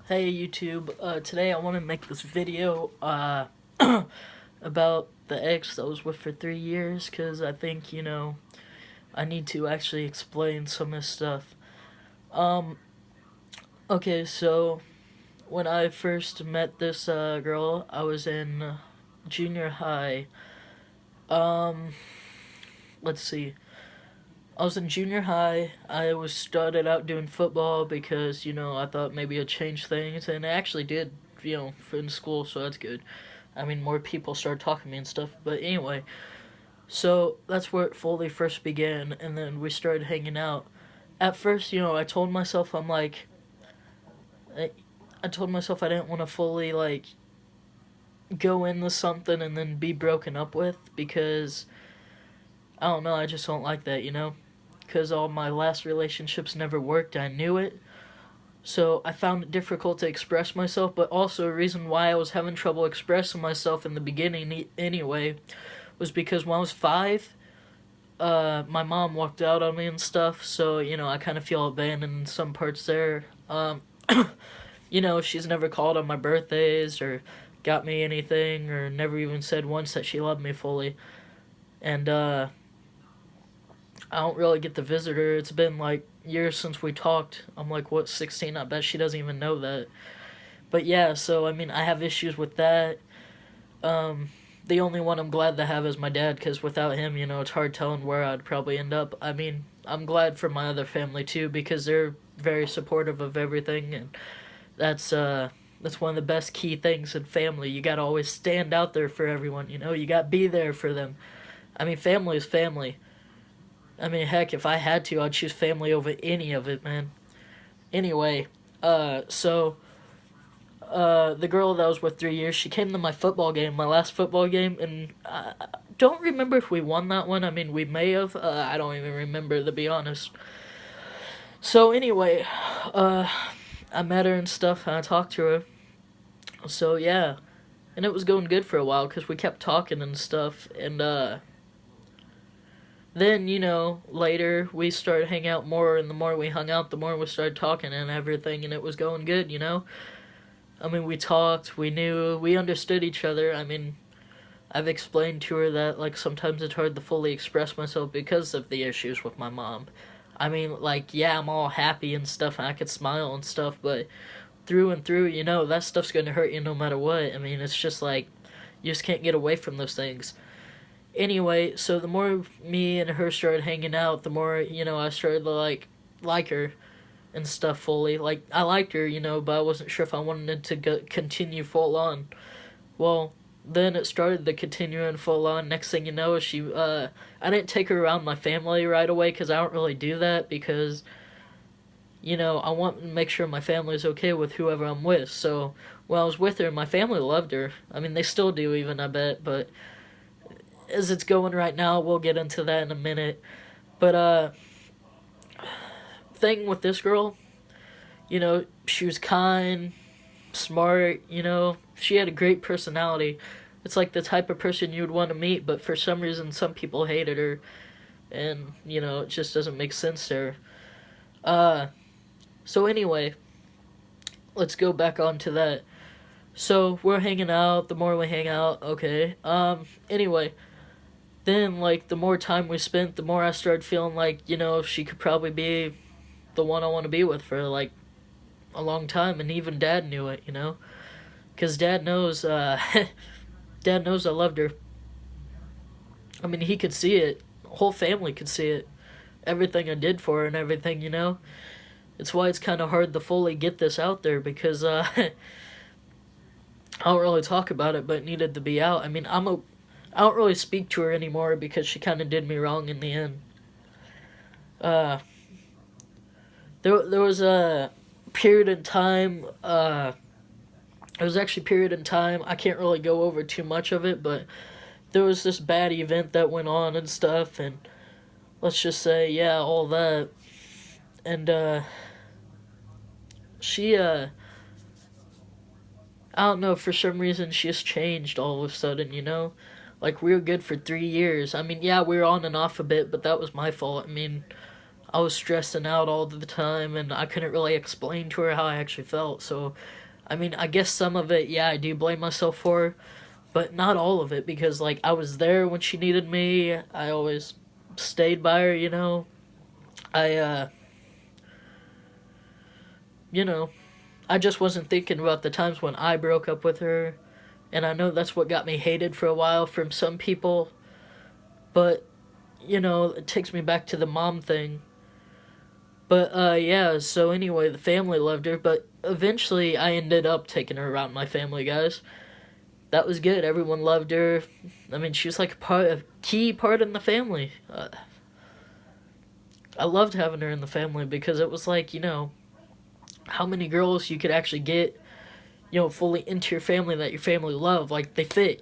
Hey YouTube, today I want to make this video about the ex that I was with for 3 years because I think, I need to actually explain some of this stuff. Um, okay, so when I first met this girl, I was in junior high. Um, let's see. I was in junior high. I was started out doing football because, I thought maybe it'd change things, and it actually did, in school, so that's good. I mean, more people started talking to me and stuff. But anyway, so that's where it fully first began, and then we started hanging out. At first, I told myself I, I told myself I didn't want to fully like go into something and then be broken up with because I don't know. I just don't like that. Because all my last relationships never worked. I knew it. So I found it difficult to express myself, but also a reason why I was having trouble expressing myself in the beginning anyway was because when I was 5, my mom walked out on me and stuff, so, I kind of feel abandoned in some parts there. She's never called on my birthdays or got me anything or never even said once that she loved me fully. And, I don't really get to visit her. It's been like years since we talked. I'm like, what, 16? I bet she doesn't even know that. But yeah, so I mean, I have issues with that. Um, the only one I'm glad to have is my dad, because without him, it's hard telling where I'd probably end up. I mean, I'm glad for my other family too, because they're very supportive of everything, and that's one of the best key things in family. You gotta always stand out there for everyone. You gotta be there for them. I mean, family is family. I mean, heck, if I had to, I'd choose family over any of it, man. Anyway, so the girl that I was with 3 years, she came to my football game, my last football game, and I don't remember if we won that one. I mean, we may have. I don't even remember, to be honest. So anyway, uh, I met her and stuff, and I talked to her. So yeah, and it was going good for a while because we kept talking and stuff, and then later we started hanging out more, and the more we hung out, the more we started talking and everything, and it was going good. I mean, we talked, we knew, we understood each other. I mean, I've explained to her that, like, sometimes it's hard to fully express myself because of the issues with my mom. I mean, like, yeah, I'm all happy and stuff, and I could smile and stuff, but through and through, that stuff's gonna hurt you no matter what. I mean, it's just like, you just can't get away from those things. Anyway, so the more me and her started hanging out, the more, I started to, like her and stuff fully. Like, I liked her, but I wasn't sure if I wanted to continue full on. Well, then it started to continue in full on. Next thing you know, I didn't take her around my family right away because I don't really do that because, I want to make sure my family is okay with whoever I'm with. So when I was with her, my family loved her. I mean, they still do, even, I bet, but as it's going right now, we'll get into that in a minute. But, thing with this girl, she was kind, smart, she had a great personality. It's like the type of person you would want to meet, but for some reason, some people hated her, and, it just doesn't make sense there. Uh, so anyway, let's go back on to that. So, we're hanging out, the more we hang out, okay. Anyway, then, like, the more time we spent, the more I started feeling like, she could probably be the one I want to be with for, like, a long time, and even Dad knew it. Because Dad knows, Dad knows I loved her. I mean, he could see it. The whole family could see it. Everything I did for her and everything. It's why it's kind of hard to fully get this out there, because, I don't really talk about it, but it needed to be out. I mean, I don't really speak to her anymore because she kind of did me wrong in the end. Uh, there was a period in time, it was actually a period in time, I can't really go over too much of it, but there was this bad event that went on and stuff, and let's just say, yeah, all that. And, she, I don't know, for some reason, she just changed all of a sudden. Like, we were good for 3 years. I mean, yeah, we were on and off a bit, but that was my fault. I mean, I was stressing out all the time, and I couldn't really explain to her how I actually felt. So, I mean, I guess some of it, yeah, I do blame myself for, but not all of it, because like I was there when she needed me. I always stayed by her, you know. I you know, I just wasn't thinking about the times when I broke up with her, and I know that's what got me hated for a while from some people, but it takes me back to the mom thing. But yeah, so anyway, the family loved her, but eventually I ended up taking her around my family, guys. That was good. Everyone loved her. I mean, she was like a key part in the family. I loved having her in the family because it was like, how many girls you could actually get, fully into your family that your family loved. Like, they fit,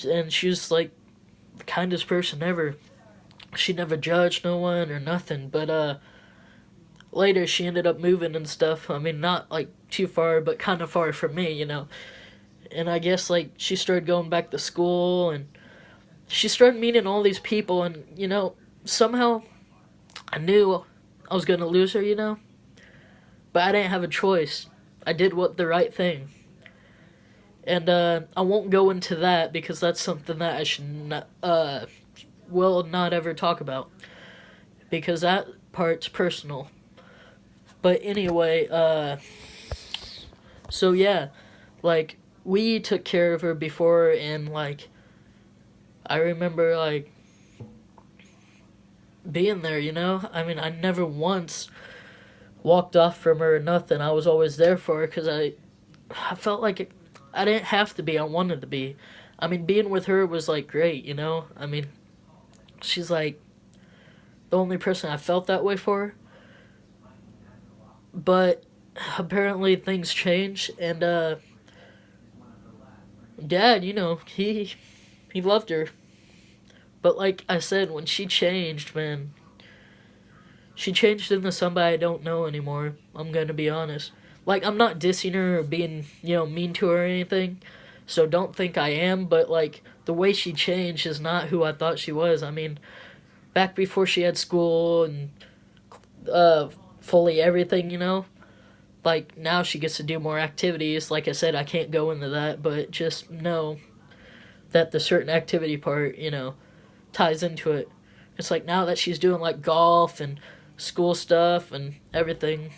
And she was like the kindest person ever. She never judged no one or nothing, but later she ended up moving and stuff. I mean, not like too far, but kind of far from me. And I guess like she started going back to school, and she started meeting all these people, and somehow I knew I was gonna lose her. But I didn't have a choice. I did what the right thing. And I won't go into that because that's something that I should not, will not ever talk about, because that part's personal. But anyway, so yeah, like, we took care of her before, and like, I remember like being there. I mean, I never once walked off from her or nothing. I was always there for her because I felt like I didn't have to be. I wanted to be. I mean, being with her was like great. I mean, she's like the only person I felt that way for. But apparently things change, and Dad, he loved her. But like I said, when she changed, man, she changed into somebody I don't know anymore. I'm gonna be honest. Like, I'm not dissing her or being, mean to her or anything. So don't think I am, but like the way she changed is not who I thought she was. I mean, back before she had school and fully everything. Like, now she gets to do more activities. Like I said, I can't go into that, but just know that the certain activity part, ties into it. It's like now that she's doing like golf and school stuff and everything,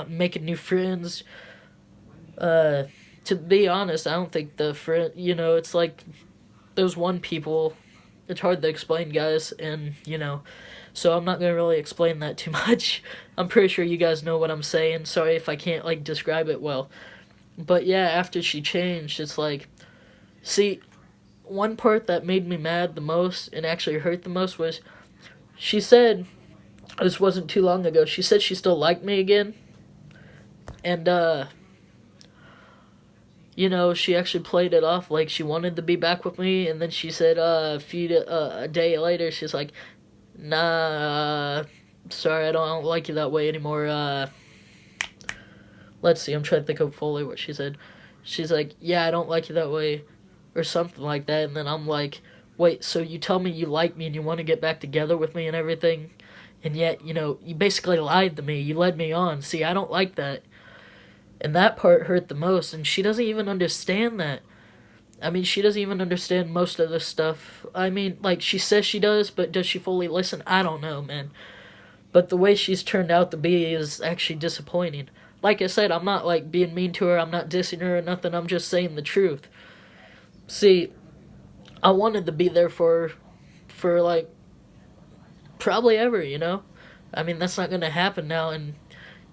making new friends. To be honest, I don't think the friend, it's like those one people. It's hard to explain, guys, and so I'm not gonna really explain that too much. I'm pretty sure you guys know what I'm saying. Sorry if I can't like describe it well. But yeah, after she changed, it's like, see, one part that made me mad the most and actually hurt the most was she said, this wasn't too long ago, she said she still liked me again. And, she actually played it off like she wanted to be back with me. And then she said, a day later, she's like, nah, sorry, I don't like you that way anymore. Let's see, I'm trying to think of fully what she said. She's like, yeah, I don't like you that way, or something like that. And then I'm like, wait, so you tell me you like me and you want to get back together with me and everything, and yet, you basically lied to me. You led me on. See, I don't like that. And that part hurt the most, and she doesn't even understand that. I mean, she doesn't even understand most of this stuff. I mean, like, she says she does, but does she fully listen? I don't know, man. But the way she's turned out to be is actually disappointing. Like I said, I'm not, like, being mean to her. I'm not dissing her or nothing. I'm just saying the truth. See, I wanted to be there for like, probably ever. I mean, that's not going to happen now, and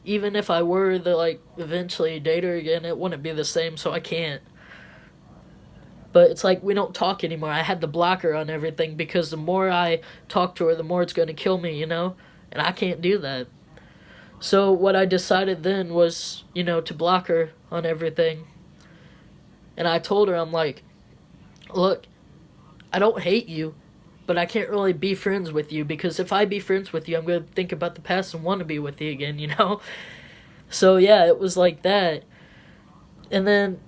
even if I were to, like, eventually date her again, it wouldn't be the same, so I can't. But it's like, we don't talk anymore. I had to block her on everything because the more I talk to her, the more it's going to kill me. And I can't do that. So what I decided then was, to block her on everything. And I told her, I'm like, look, I don't hate you, but I can't really be friends with you, because if I be friends with you, I'm going to think about the past and want to be with you again. So yeah, it was like that. And then,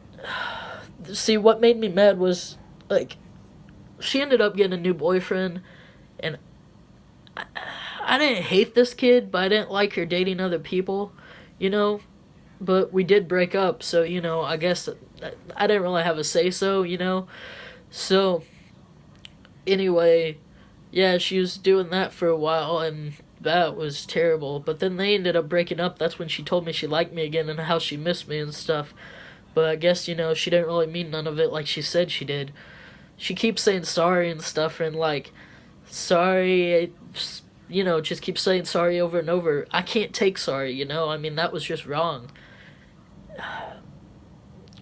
see, what made me mad was, like, she ended up getting a new boyfriend, and I didn't hate this kid, but I didn't like her dating other people, you know. But we did break up, so I guess I didn't really have a say so, So anyway, yeah, she was doing that for a while, and that was terrible. But then they ended up breaking up. That's when she told me she liked me again and how she missed me and stuff. But I guess, she didn't really mean none of it like she said she did. She keeps saying sorry and stuff, and like, sorry, just keep saying sorry over and over. I can't take sorry, I mean, that was just wrong.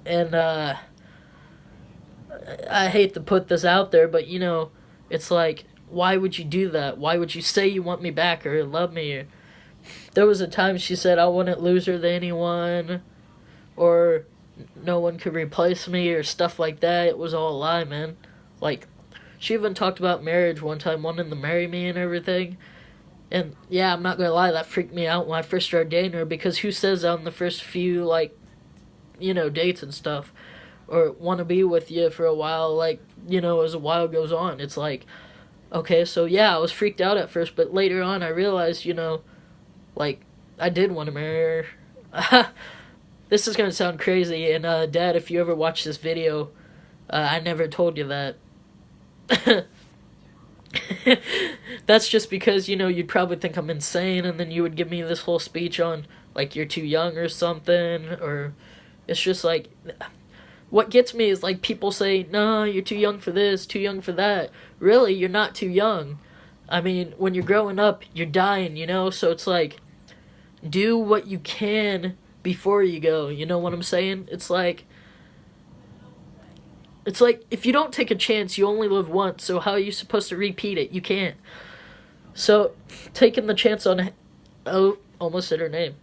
And, I hate to put this out there, but, it's like, why would you do that? Why would you say you want me back or love me? There was a time she said I wouldn't lose her to anyone, or no one could replace me, or stuff like that. It was all a lie, man. Like, she even talked about marriage one time, wanting to marry me and everything. And, yeah, I'm not gonna lie, that freaked me out when I first started dating her, because who says on the first few, like, dates and stuff, or want to be with you for a while, like, as a while goes on. It's like, okay, so yeah, I was freaked out at first, but later on I realized, like, I did want to marry her. This is going to sound crazy, and Dad, if you ever watch this video, I never told you that. That's just because, you'd probably think I'm insane, and then you would give me this whole speech on, like, you're too young or something, or it's just like, what gets me is, like, people say, no, you're too young for this, too young for that. Really, you're not too young. I mean, when you're growing up, you're dying, so it's like, do what you can before you go, you know what I'm saying? It's like, if you don't take a chance, you only live once, so how are you supposed to repeat it? You can't. So, taking the chance on, oh, almost said her name,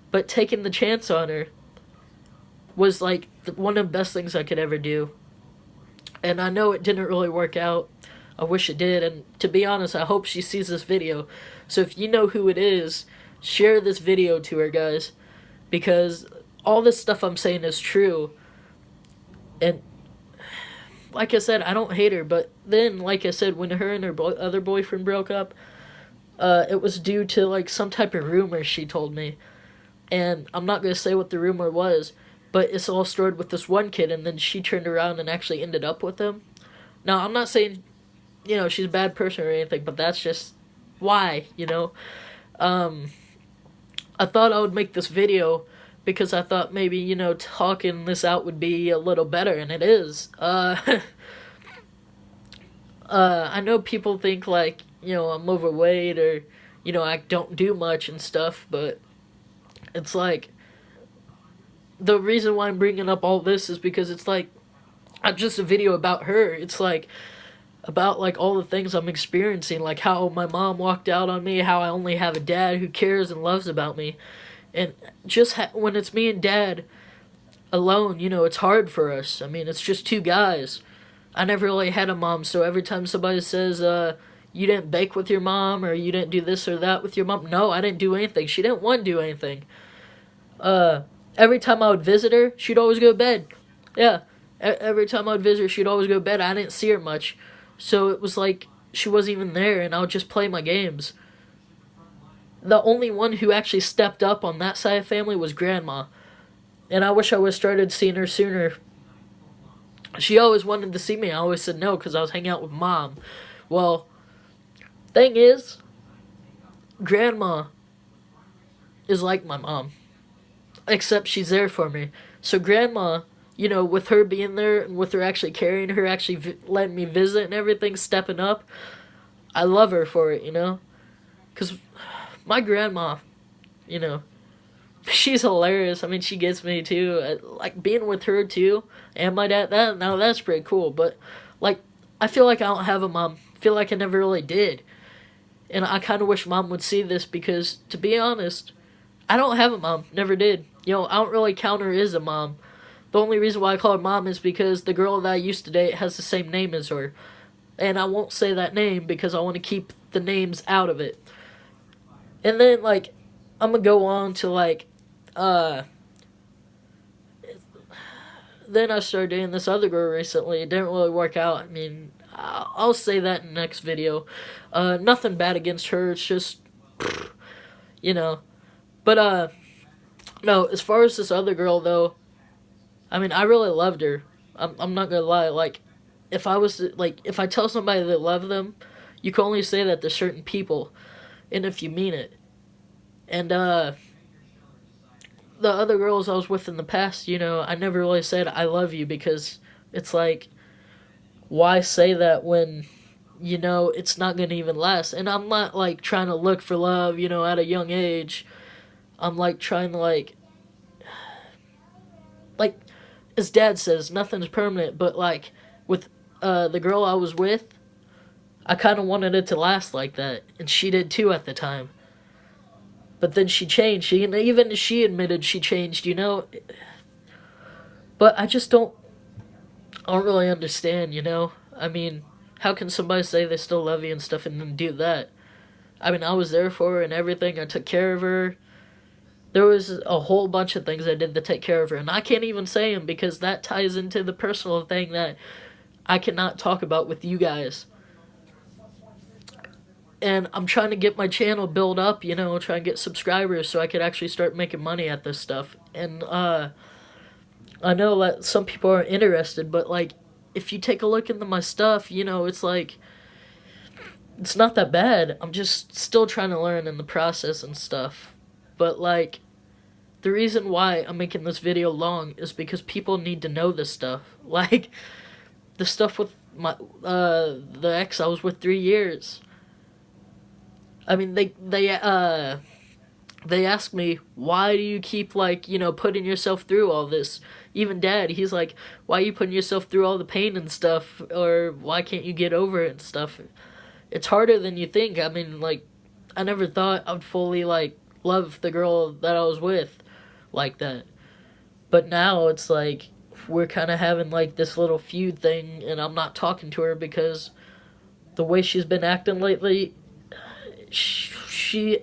but taking the chance on her was, like, one of the best things I could ever do. And I know it didn't really work out. I wish it did, and to be honest, I hope she sees this video. So if you know who it is, share this video to her, guys, because all this stuff I'm saying is true. And like I said, I don't hate her, but then, like I said, when her and her other boyfriend broke up, it was due to, like, some type of rumor she told me. And I'm not going to say what the rumor was, but it's all stored with this one kid, and then she turned around and actually ended up with him. Now, I'm not saying, she's a bad person or anything, but that's just why, I thought I would make this video because I thought maybe, talking this out would be a little better, and it is. I know people think, like, I'm overweight or, I don't do much and stuff, but it's like, the reason why I'm bringing up all this is because it's like, not just a video about her, it's like, about, like, all the things I'm experiencing, like how my mom walked out on me, how I only have a dad who cares and loves about me, and just when it's me and Dad alone, it's hard for us. I mean, it's just two guys. I never really had a mom, so every time somebody says, you didn't bake with your mom, or you didn't do this or that with your mom, no, I didn't do anything. She didn't want to do anything. Every time I would visit her, she'd always go to bed. Yeah, every time I would visit her, she'd always go to bed. I didn't see her much. So it was like she wasn't even there, and I would just play my games. The only one who actually stepped up on that side of the family was Grandma. And I wish I would have started seeing her sooner. She always wanted to see me. I always said no because I was hanging out with Mom. Well, thing is, Grandma is like my mom. Except she's there for me. So Grandma, with her being there and with her actually carrying her, actually letting me visit and everything, stepping up, I love her for it, Because my grandma, she's hilarious. I mean, she gets me too. Like, being with her too, and my dad, that's pretty cool. But, like, I feel like I don't have a mom. I feel like I never really did. And I kind of wish Mom would see this because, to be honest, I don't have a mom. Never did. I don't really count her as a mom. The only reason why I call her Mom is because the girl that I used to date has the same name as her. And I won't say that name because I want to keep the names out of it. And then, like, I'm gonna go on to, like, then I started dating this other girl recently. It didn't really work out. I mean, I'll say that in the next video. Nothing bad against her. It's just, you know. But no. As far as this other girl though, I mean, I really loved her. I'm not gonna lie. Like, if I tell somebody that love them, you can only say that to certain people, and if you mean it. And the other girls I was with in the past, I never really said I love you because it's like, why say that when it's not gonna even last? And I'm not like trying to look for love, at a young age. I'm like trying to like as Dad says, nothing's permanent. But like with the girl I was with, I kind of wanted it to last like that, and she did too at the time. But then she changed. Even she admitted she changed. But I just don't. I don't really understand. I mean, how can somebody say they still love you and stuff and then do that? I mean, I was there for her and everything. I took care of her. There was a whole bunch of things I did to take care of her, and I can't even say them because that ties into the personal thing that I cannot talk about with you guys. And I'm trying to get my channel built up, try and get subscribers so I could actually start making money at this stuff. And I know that some people are interested, but like, if you take a look into my stuff, it's like, it's not that bad. I'm just still trying to learn in the process and stuff. But like, the reason why I'm making this video long is because people need to know this stuff. Like, the stuff with my the ex I was with 3 years. I mean, they ask me, why do you keep, like, putting yourself through all this? Even Dad, he's like, why are you putting yourself through all the pain and stuff? Or why can't you get over it and stuff? It's harder than you think. I mean, like, I never thought I'd fully, like, love the girl that I was with like that. But now it's like, we're kind of having, like, this little feud thing, and I'm not talking to her because the way she's been acting lately, she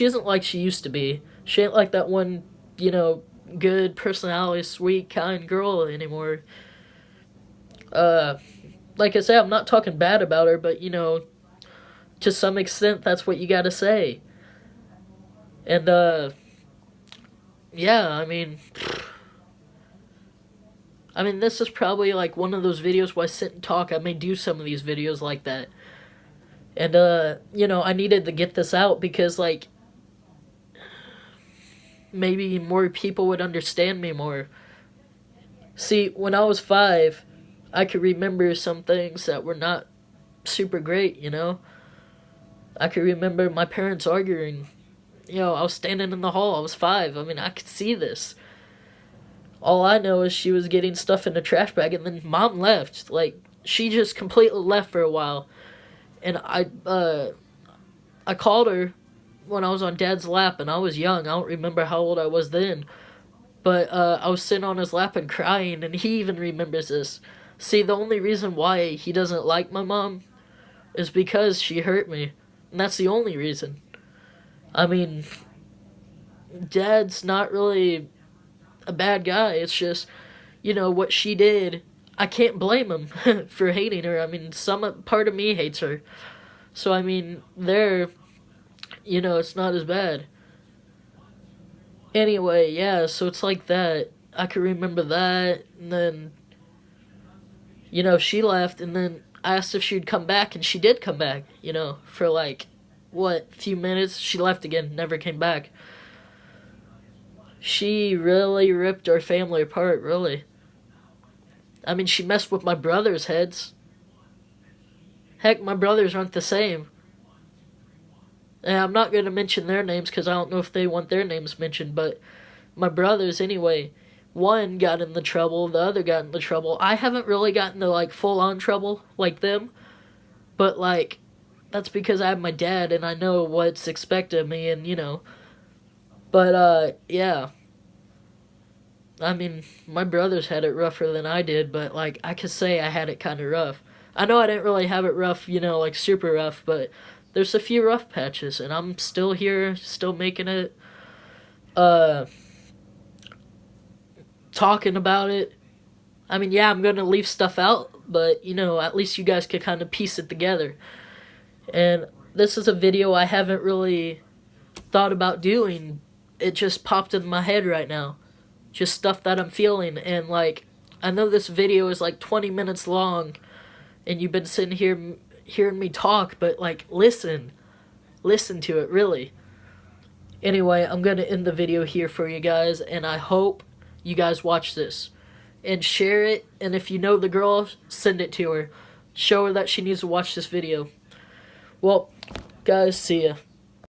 isn't like she used to be. She ain't like that one, good personality, sweet, kind girl anymore. Like I say, I'm not talking bad about her, but, to some extent, that's what you gotta say. And, yeah, I mean, this is probably, like, one of those videos where I sit and talk. I may do some of these videos like that. And, I needed to get this out because, like, maybe more people would understand me more. See, when I was 5, I could remember some things that were not super great, I could remember my parents arguing. I was standing in the hall. I was 5. I mean, I could see this. All I know is she was getting stuff in the trash bag, and then Mom left. Like, she just completely left for a while. And I called her when I was on Dad's lap, and I was young. I don't remember how old I was then. But I was sitting on his lap and crying, and he even remembers this. See, the only reason why he doesn't like my mom is because she hurt me. And that's the only reason. I mean, Dad's not really a bad guy. It's just, what she did. I can't blame him for hating her. I mean, some part of me hates her. So, I mean, it's not as bad. Anyway, yeah, so it's like that. I can remember that, and then, she left, and then I asked if she'd come back, and she did come back, for like, few minutes. She left again, never came back. She really ripped our family apart, really. I mean, she messed with my brothers' heads. Heck, my brothers aren't the same. And I'm not going to mention their names because I don't know if they want their names mentioned, but my brothers, anyway, one got into trouble, the other got into trouble. I haven't really gotten to, like, full-on trouble like them, but, like, that's because I have my dad and I know what's expected of me, and, But, yeah. I mean, my brothers had it rougher than I did, but, like, I could say I had it kind of rough. I know I didn't really have it rough, like, super rough, but there's a few rough patches, and I'm still here, still making it, talking about it. I mean, yeah, I'm gonna leave stuff out, but, you know, at least you guys could kind of piece it together. And this is a video I haven't really thought about doing. It just popped in my head right now. Just stuff that I'm feeling. And, like, I know this video is, like, 20 minutes long, and you've been sitting here hearing me talk, but, like, listen. Listen to it, really. Anyway, I'm going to end the video here for you guys, and I hope you guys watch this. And share it, and if you know the girl, send it to her. Show her that she needs to watch this video. Well, guys, see ya.